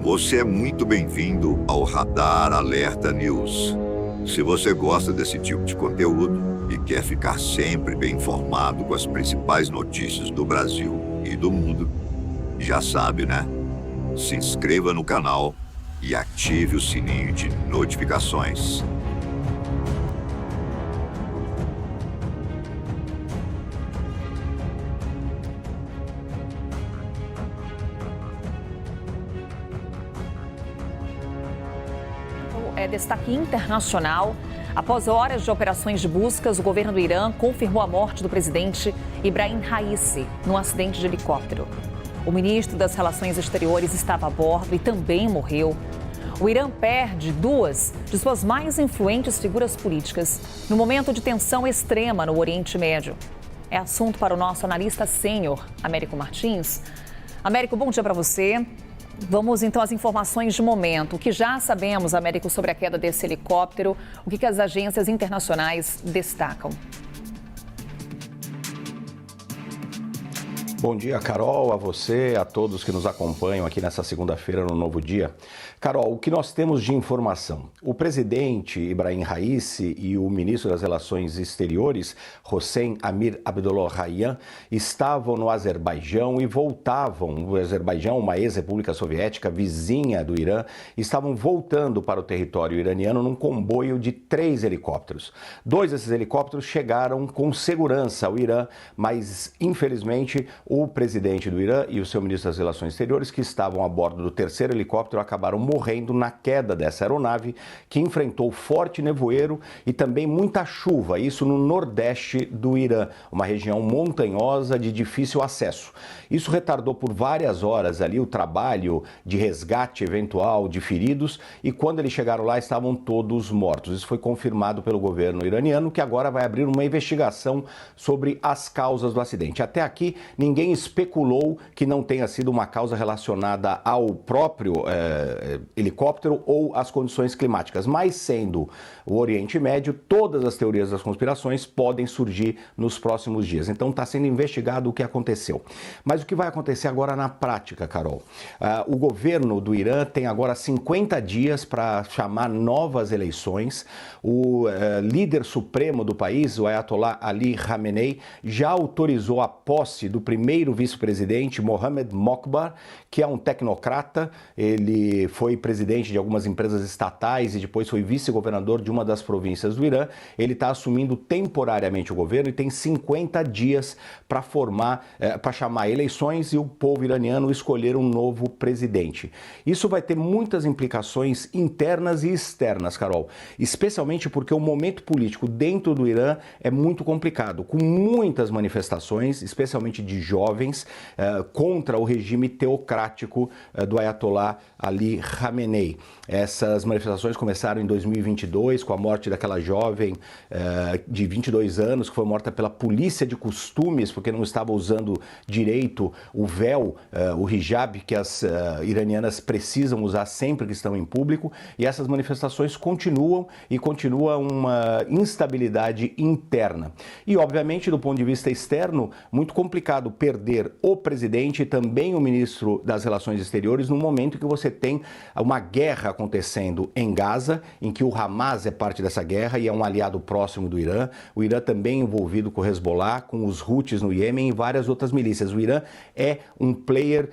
Você é muito bem-vindo ao Radar Alerta News. Se você gosta desse tipo de conteúdo e quer ficar sempre bem informado com as principais notícias do Brasil e do mundo, já sabe, né? Se inscreva no canal e ative o sininho de notificações. Destaque internacional. Após horas de operações de buscas, o governo do Irã confirmou a morte do presidente Ibrahim Raisi num acidente de helicóptero. O ministro das Relações Exteriores estava a bordo e também morreu. O Irã perde duas de suas mais influentes figuras políticas no momento de tensão extrema no Oriente Médio. É assunto para o nosso analista sênior, Américo Martins. Américo, bom dia para você. Vamos então às informações de momento. O que já sabemos, Américo, sobre a queda desse helicóptero, o que as agências internacionais destacam? Bom dia, Carol, a você, a todos que nos acompanham aqui nessa segunda-feira no Novo Dia. Carol, o que nós temos de informação? O presidente Ibrahim Raisi e o ministro das Relações Exteriores, Hossein Amir Abdollahian, estavam no Azerbaijão e voltavam. O Azerbaijão, uma ex-república soviética vizinha do Irã, estavam voltando para o território iraniano num comboio de 3 helicópteros. 2 desses helicópteros chegaram com segurança ao Irã, mas infelizmente o presidente do Irã e o seu ministro das Relações Exteriores, que estavam a bordo do 3º helicóptero, acabaram morrendo na queda dessa aeronave, que enfrentou forte nevoeiro e também muita chuva, isso no nordeste do Irã, uma região montanhosa de difícil acesso. Isso retardou por várias horas ali o trabalho de resgate eventual de feridos e quando eles chegaram lá estavam todos mortos. Isso foi confirmado pelo governo iraniano, que agora vai abrir uma investigação sobre as causas do acidente. Até aqui, ninguém especulou que não tenha sido uma causa relacionada ao próprio helicóptero ou às condições climáticas, mas sendo o Oriente Médio, todas as teorias das conspirações podem surgir nos próximos dias. Então está sendo investigado o que aconteceu. Mas o que vai acontecer agora na prática, Carol? O governo do Irã tem agora 50 dias para chamar novas eleições. O líder supremo do país, o Ayatollah Ali Khamenei, já autorizou a posse do primeiro vice-presidente, Mohamed Mokbar, que é um tecnocrata. Ele foi presidente de algumas empresas estatais e depois foi vice-governador de uma das províncias do Irã. Ele está assumindo temporariamente o governo e tem 50 dias para chamar eleições e o povo iraniano escolher um novo presidente. Isso vai ter muitas implicações internas e externas, Carol, especialmente porque o momento político dentro do Irã é muito complicado, com muitas manifestações, especialmente de jovens, contra o regime teocrático do Ayatollah Ali Khamenei. Essas manifestações começaram em 2022, com a morte daquela jovem de 22 anos, que foi morta pela polícia de costumes, porque não estava usando direito o véu, o hijab, que as iranianas precisam usar sempre que estão em público. E essas manifestações continuam e continua uma instabilidade interna. E, obviamente, do ponto de vista externo, muito complicado perder o presidente e também o ministro das Relações Exteriores no momento em que você tem uma guerra acontecendo em Gaza, em que o Hamas é parte dessa guerra e é um aliado próximo do Irã. O Irã também envolvido com o Hezbollah, com os Houthis no Iêmen e várias outras milícias. O Irã é um player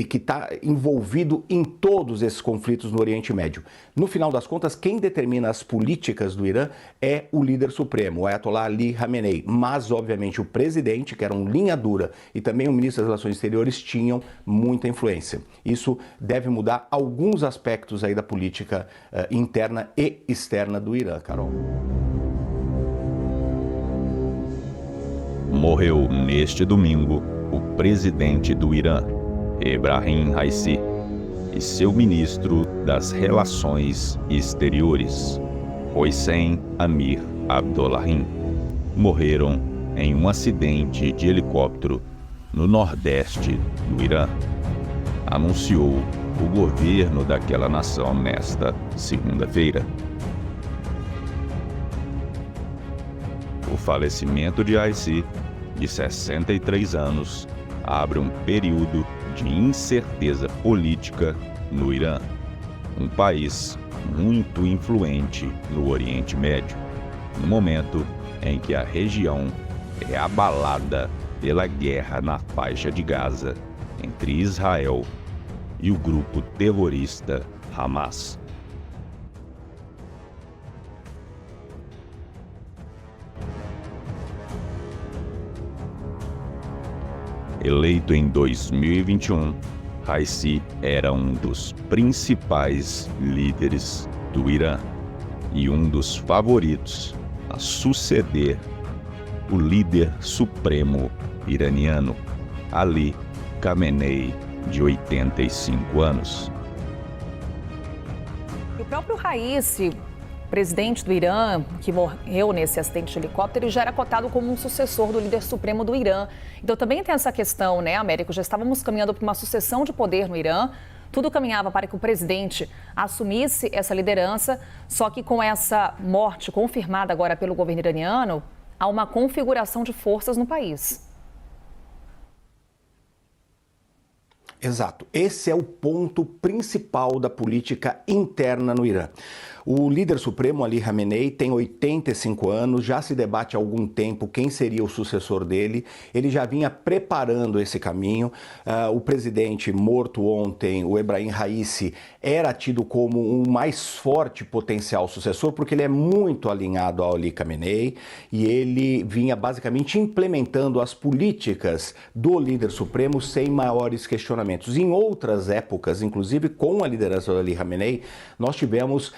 que está envolvido em todos esses conflitos no Oriente Médio. No final das contas, quem determina as políticas do Irã é o líder supremo, o Ayatollah Ali Khamenei. Mas, obviamente, o presidente, que era um linha dura, e também o ministro das Relações Exteriores tinham muita influência. Isso deve mudar alguns aspectos aí da política interna e externa do Irã, Carol. Morreu neste domingo o presidente do Irã, Ebrahim Raisi, e seu ministro das Relações Exteriores, Hossein Amir Abdollahian, morreram em um acidente de helicóptero no nordeste do Irã, anunciou o governo daquela nação nesta segunda-feira. O falecimento de Raisi, de 63 anos, abre um período de incerteza política no Irã, um país muito influente no Oriente Médio, no momento em que a região é abalada pela guerra na faixa de Gaza entre Israel e o grupo terrorista Hamas. Eleito em 2021, Raisi era um dos principais líderes do Irã e um dos favoritos a suceder o líder supremo iraniano, Ali Khamenei, de 85 anos. O próprio Raisi, presidente do Irã, que morreu nesse acidente de helicóptero, ele já era cotado como um sucessor do líder supremo do Irã. Então também tem essa questão, né, Américo? Já estávamos caminhando para uma sucessão de poder no Irã. Tudo caminhava para que o presidente assumisse essa liderança, só que com essa morte confirmada agora pelo governo iraniano, há uma configuração de forças no país. Exato. Esse é o ponto principal da política interna no Irã. O líder supremo, Ali Khamenei, tem 85 anos, já se debate há algum tempo quem seria o sucessor dele. Ele já vinha preparando esse caminho. O presidente morto ontem, o Ebrahim Raisi, era tido como um mais forte potencial sucessor, porque ele é muito alinhado ao Ali Khamenei e ele vinha basicamente implementando as políticas do líder supremo sem maiores questionamentos. Em outras épocas, inclusive com a liderança do Ali Khamenei, nós tivemos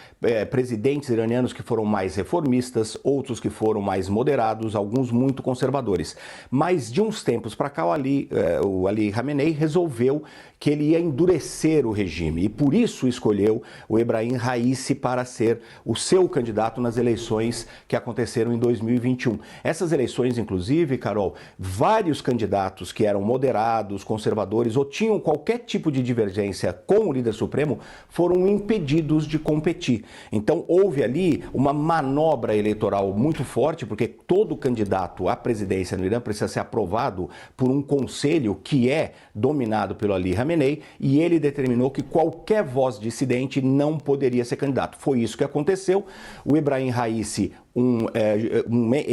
presidentes iranianos que foram mais reformistas, outros que foram mais moderados, alguns muito conservadores. Mas de uns tempos para cá, o Ali Khamenei resolveu que ele ia endurecer o regime e por isso escolheu o Ebrahim Raisi para ser o seu candidato nas eleições que aconteceram em 2021. Essas eleições, inclusive, Carol, vários candidatos que eram moderados, conservadores ou tinham qualquer tipo de divergência com o líder supremo foram impedidos de competir. Então houve ali uma manobra eleitoral muito forte, porque todo candidato à presidência no Irã precisa ser aprovado por um conselho que é dominado pelo Ali Khamenei, e ele determinou que qualquer voz dissidente não poderia ser candidato. Foi isso que aconteceu. O Ebrahim Raisi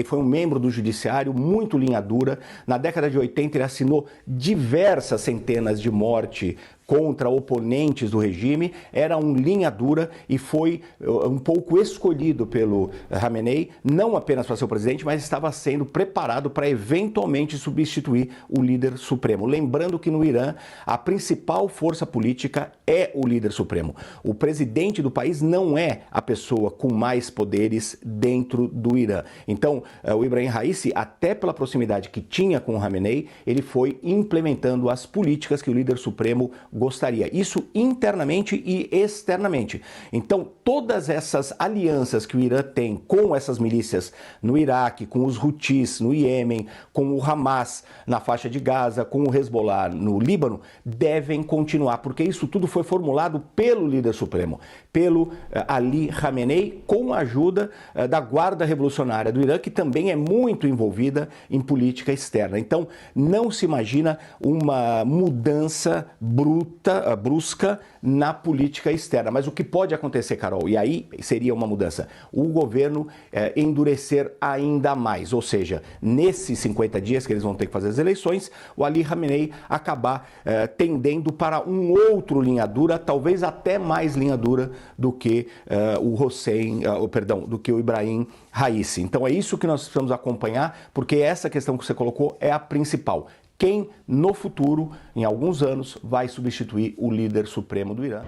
foi um membro do judiciário, muito linha dura. Na década de 80 ele assinou diversas centenas de mortes contra oponentes do regime, era um linha dura e foi um pouco escolhido pelo Khamenei, não apenas para ser o presidente, mas estava sendo preparado para eventualmente substituir o líder supremo. Lembrando que no Irã, a principal força política é o líder supremo. O presidente do país não é a pessoa com mais poderes dentro do Irã. Então, o Ebrahim Raisi, até pela proximidade que tinha com o Khamenei, ele foi implementando as políticas que o líder supremo gostaria. Isso internamente e externamente. Então, todas essas alianças que o Irã tem com essas milícias no Iraque, com os Houthis no Iêmen, com o Hamas na faixa de Gaza, com o Hezbollah no Líbano, devem continuar, porque isso tudo foi formulado pelo líder supremo, pelo Ali Khamenei, com a ajuda da Guarda Revolucionária do Irã, que também é muito envolvida em política externa. Então, não se imagina uma mudança brusca na política externa. Mas o que pode acontecer, Carol, e aí seria uma mudança, o governo endurecer ainda mais, ou seja, nesses 50 dias que eles vão ter que fazer as eleições, o Ali Khamenei acabar tendendo para um outro linha dura, talvez até mais linha dura do que do que o Ebrahim Raisi. Então é isso que nós precisamos acompanhar, porque essa questão que você colocou é a principal. Quem, no futuro, em alguns anos, vai substituir o líder supremo do Irã?